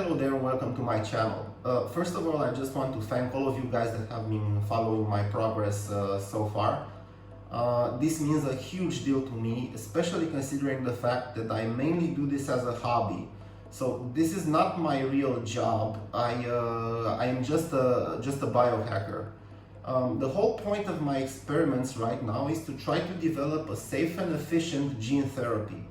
Hello there and welcome to my channel. First of all, I just want to thank all of you guys that have been following my progress so far. This means a huge deal to me, especially considering the fact that I mainly do this as a hobby. So this is not my real job. I am just a biohacker. The whole point of my experiments right now is to try to develop a safe and efficient gene therapy.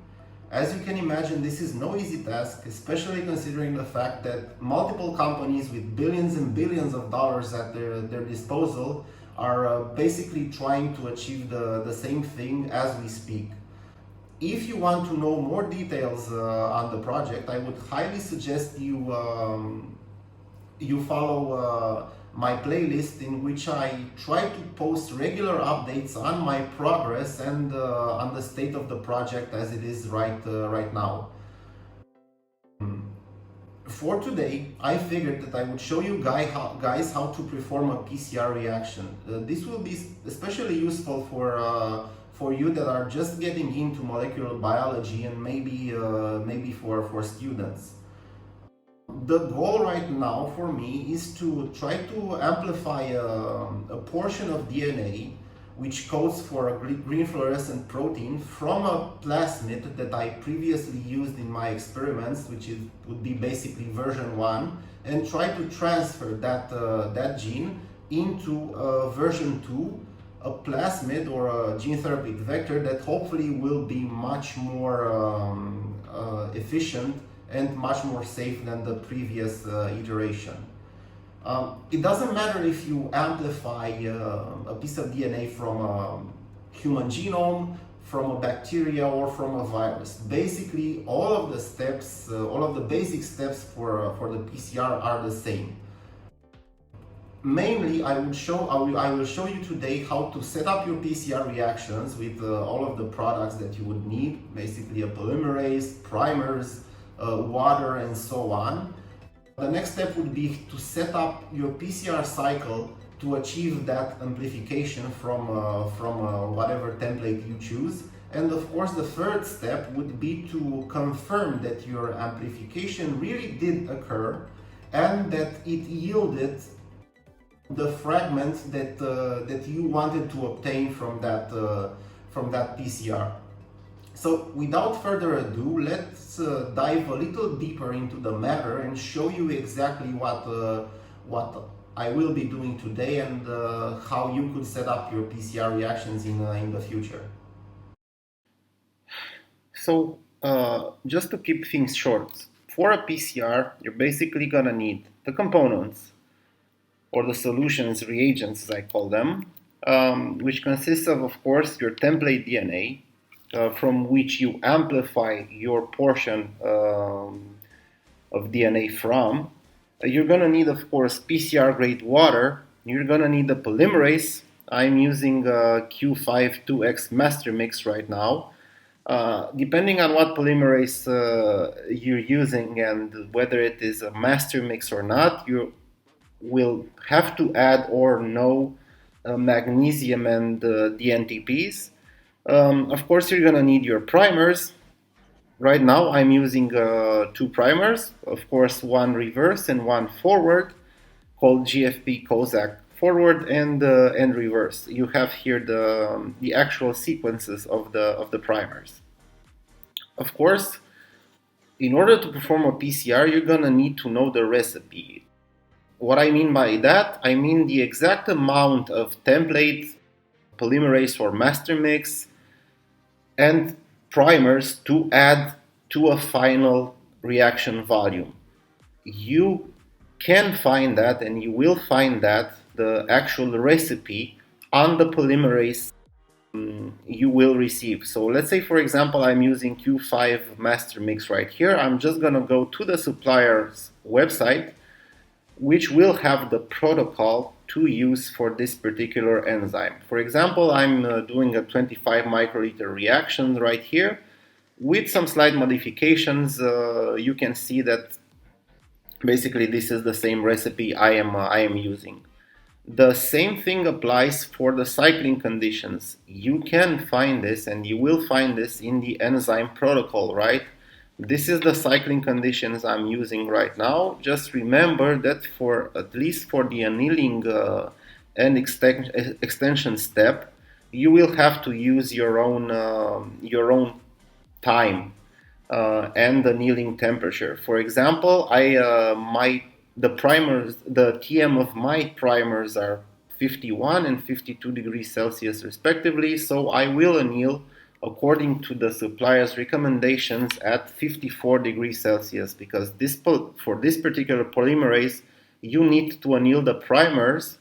As you can imagine, this is no easy task, especially considering the fact that multiple companies with billions and billions of dollars at their disposal are basically trying to achieve the same thing as we speak. If you want to know more details on the project, I would highly suggest you follow my playlist, in which I try to post regular updates on my progress and on the state of the project as it is right now. For today, I figured that I would show you guys how to perform a PCR reaction. This will be especially useful for you that are just getting into molecular biology and maybe for students. The goal right now for me is to try to amplify a portion of DNA which codes for a green fluorescent protein from a plasmid that I previously used in my experiments, which would be basically version 1, and try to transfer that gene into version 2, a plasmid or a gene therapeutic vector that hopefully will be much more efficient and much more safe than the previous iteration. It doesn't matter if you amplify a piece of DNA from a human genome, from a bacteria, or from a virus. Basically, all of the steps, all of the basic steps for the PCR are the same. Mainly, I will show you today how to set up your PCR reactions with all of the products that you would need, basically a polymerase, primers, water, and so on. The next step would be to set up your PCR cycle to achieve that amplification from whatever template you choose. And of course, the third step would be to confirm that your amplification really did occur and that it yielded the fragments that you wanted to obtain from that PCR. So without further ado, let's dive a little deeper into the matter and show you exactly what I will be doing today and how you could set up your PCR reactions in the future. So just to keep things short, for a PCR, you're basically gonna need the components, or the solutions, reagents as I call them, which consists of course, your template DNA, from which you amplify your portion of DNA from. You're going to need, of course, PCR grade water. You're going to need the polymerase. I'm using Q5 2X master mix right now. Depending on what polymerase you're using and whether it is a master mix or not, you will have to add or know magnesium and DNTPs. Of course, you're going to need your primers. Right now, I'm using 2 primers, of course, one reverse and one forward, called GFP Kozak forward and reverse. You have here the actual sequences of the primers. Of course, in order to perform a PCR, you're going to need to know the recipe. What I mean by that, I mean the exact amount of template, polymerase or master mix, and primers to add to a final reaction volume. You can find that, and you will find that, the actual recipe on the polymerase you will receive. So let's say, for example, I'm using Q5 master mix right here. I'm just going to go to the supplier's website, which will have the protocol to use for this particular enzyme. For example, I'm doing a 25 microliter reaction right here. With some slight modifications, you can see that basically this is the same recipe I am using. The same thing applies for the cycling conditions. You can find this, and you will find this in the enzyme protocol, right? This is the cycling conditions I'm using right now. Just remember that for at least for the annealing and extension step, you will have to use your own time and the annealing temperature. For example, the TM of my primers are 51 and 52 degrees Celsius respectively, so I will anneal according to the supplier's recommendations at 54 degrees Celsius, because for this particular polymerase you need to anneal the primers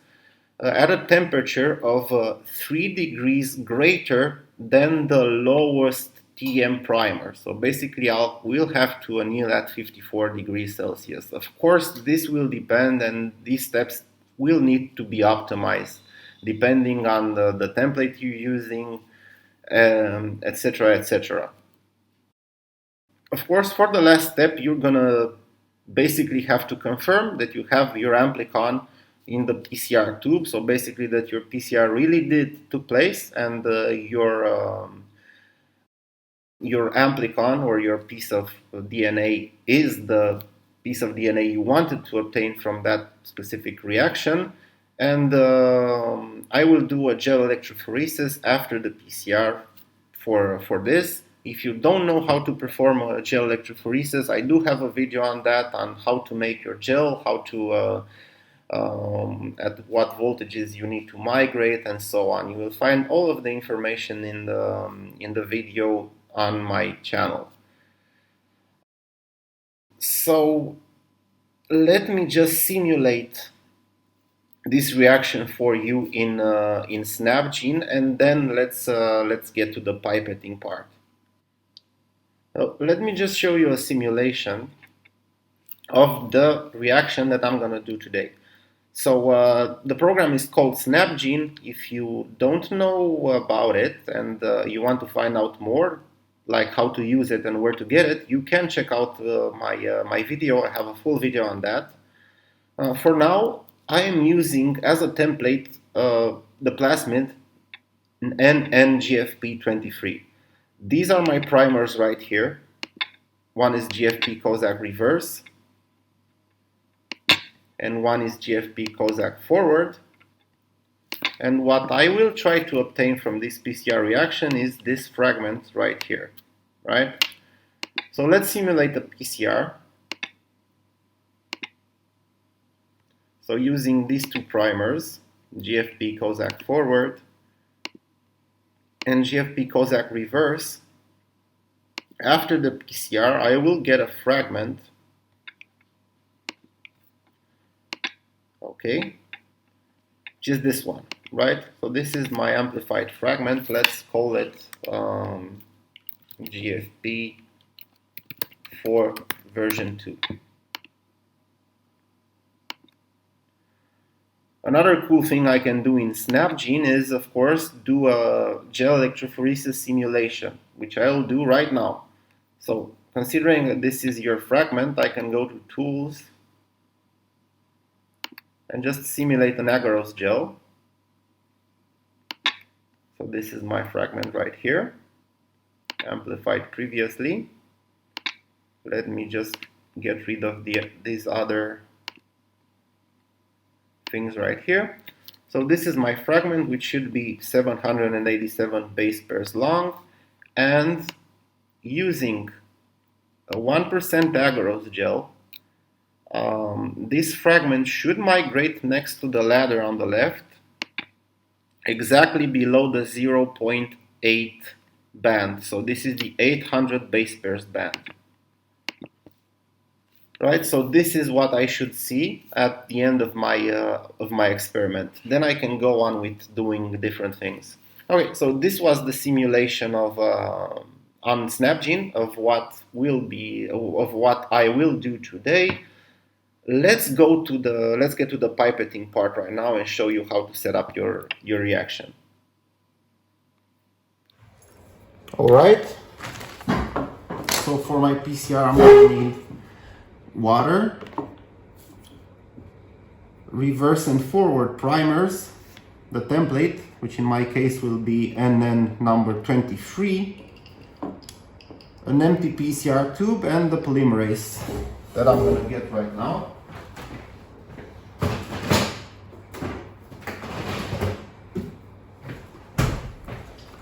at a temperature of 3 degrees greater than the lowest TM primer. So basically we'll have to anneal at 54 degrees Celsius. Of course, this will depend, and these steps will need to be optimized depending on the template you're using, etc., etc. Of course, for the last step, you're gonna basically have to confirm that you have your amplicon in the PCR tube. So basically, that your PCR really took place, and your amplicon or your piece of DNA is the piece of DNA you wanted to obtain from that specific reaction. And I will do a gel electrophoresis after the PCR for this. If you don't know how to perform a gel electrophoresis, I do have a video on that, on how to make your gel, how to at what voltages you need to migrate, and so on. You will find all of the information in the video on my channel. So let me just simulate this reaction for you in Snapgene, and then let's get to the pipetting part. So let me just show you a simulation of the reaction that I'm going to do today. So the program is called Snapgene. If you don't know about it and you want to find out more, like how to use it and where to get it, you can check out my video. I have a full video on that. For now, I am using as a template the plasmid NNGFP23. These are my primers right here. One is GFP Kozak reverse, and one is GFP Kozak forward. And what I will try to obtain from this PCR reaction is this fragment right here, right? So let's simulate the PCR. So using these two primers, GFP Kozak forward and GFP Kozak reverse, after the PCR I will get a fragment, okay, which is this one, right? So this is my amplified fragment. Let's call it GFP for version 2. Another cool thing I can do in Snapgene is, of course, do a gel electrophoresis simulation, which I'll do right now. So considering that this is your fragment, I can go to Tools and just simulate an agarose gel. So this is my fragment right here, amplified previously. Let me just get rid of these other things right here. So this is my fragment, which should be 787 base pairs long, and using a 1% agarose gel, this fragment should migrate next to the ladder on the left, exactly below the 0.8 band. So this is the 800 base pairs band. Right, so this is what I should see at the end of my experiment. Then I can go on with doing different things. Okay, so this was the simulation of on Snapgene of what I will do today. Let's get to the pipetting part right now and show you how to set up your reaction. All right. So for my PCR, I'm going to need water, reverse and forward primers, the template, which in my case will be NN number 23, an empty PCR tube and the polymerase that I'm gonna get right now.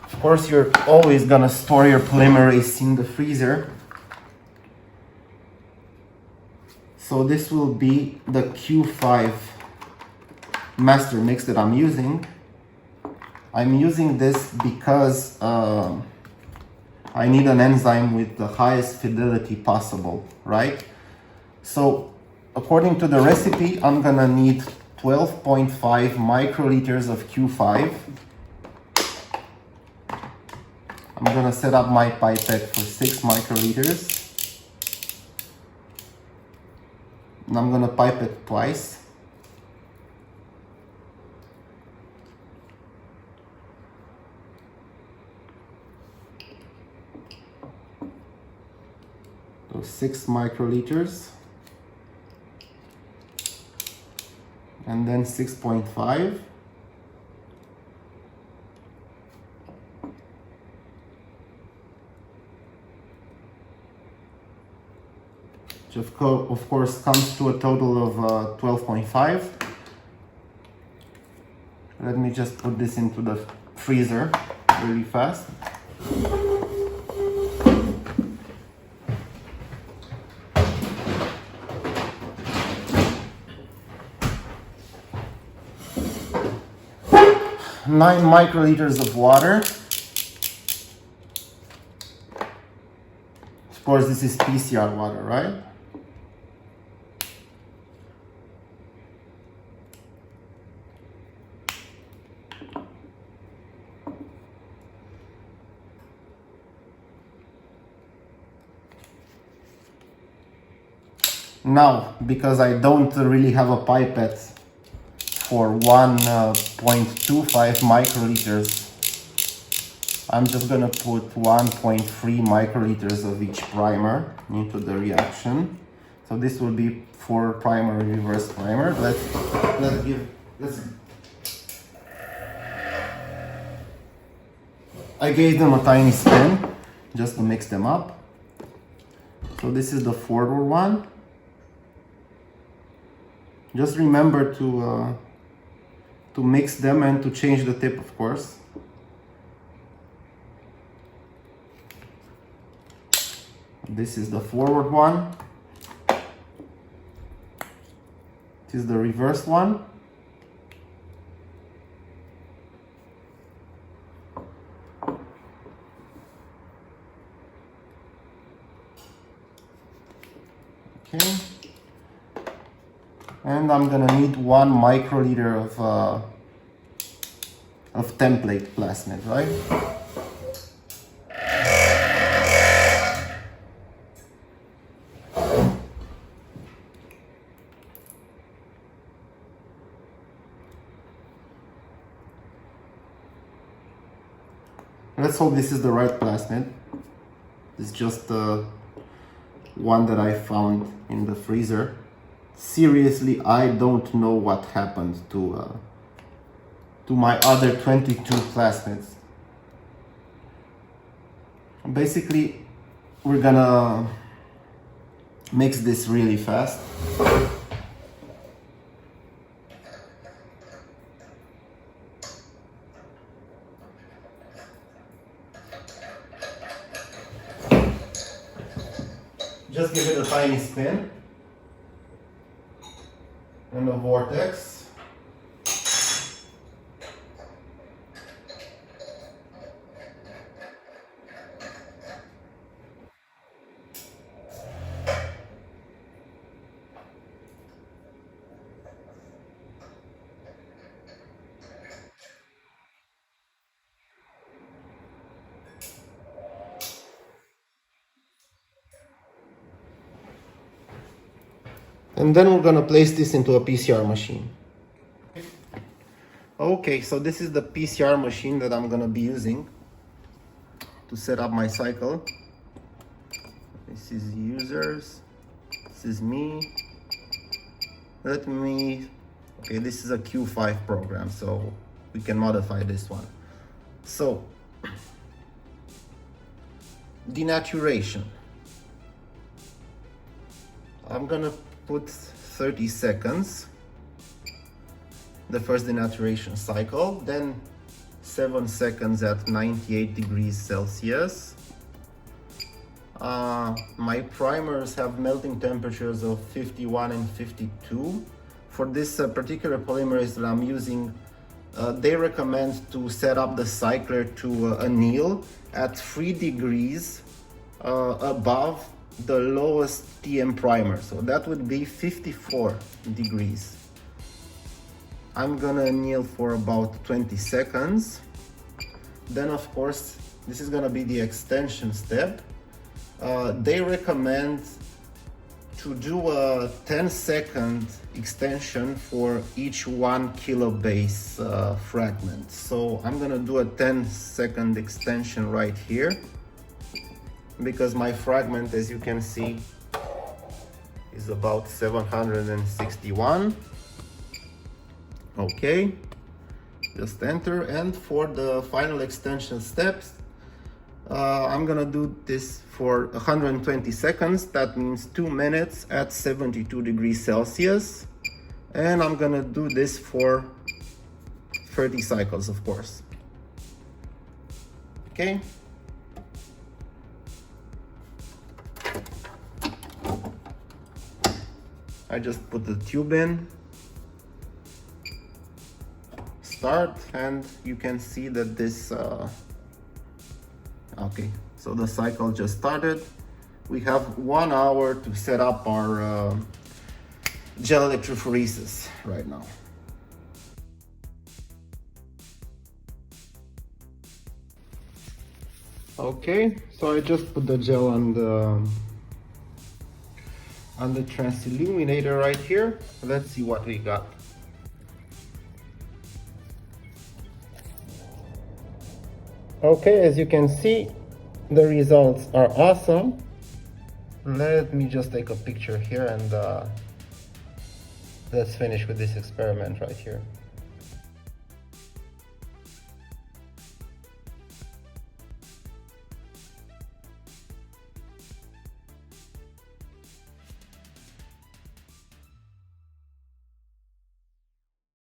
Of course, you're always gonna store your polymerase in the freezer. So this will be the Q5 master mix that I'm using. I'm using this because I need an enzyme with the highest fidelity possible, right? So according to the recipe, I'm gonna need 12.5 microliters of Q5. I'm gonna set up my pipette for 6 microliters. And I'm gonna pipette twice. So 6 microliters. And then 6.5. Which of course comes to a total of 12.5. Let me just put this into the freezer really fast. Nine microliters of water. Of course, this is PCR water, right? Now, because I don't really have a pipette for 1.25 microliters, I'm just gonna put 1.3 microliters of each primer into the reaction. So this will be for primer, reverse primer. I gave them a tiny spin just to mix them up. So this is the forward one. Just remember to mix them and to change the tip, of course. This is the forward one. This is the reverse one. Okay. And I'm gonna need 1 microliter of template plasmid, right? Let's hope this is the right plasmid. It's just the one that I found in the freezer. Seriously, I don't know what happened to my other 22 plasmids. Basically, we're gonna mix this really fast. Just give it a tiny spin and a vortex. And then we're gonna place this into a PCR machine. Okay, so this is the PCR machine that I'm gonna be using to set up my cycle. This is users, this is me. Okay, this is a Q5 program, so we can modify this one. So, denaturation. I'm gonna put 30 seconds, the first denaturation cycle, then 7 seconds at 98 degrees Celsius. My primers have melting temperatures of 51 and 52. For this particular polymerase that I'm using, they recommend to set up the cycler to anneal at 3 degrees above the lowest TM primer. So that would be 54 degrees. I'm gonna anneal for about 20 seconds. Then of course, this is gonna be the extension step. They recommend to do a 10-second extension for each 1 kilobase fragment. So I'm gonna do a 10-second extension right here, because my fragment, as you can see, is about 761. Okay, just enter. And for the final extension steps, I'm gonna do this for 120 seconds. That means 2 minutes at 72 degrees Celsius. And I'm gonna do this for 30 cycles, of course. Okay. I just put the tube in, start, and you can see that this okay, so the cycle just started. We have 1 hour to set up our gel electrophoresis right now. Okay, so I just put the gel on the transilluminator right here. Let's see what we got. Okay, as you can see, the results are awesome. Let me just take a picture here and let's finish with this experiment right here.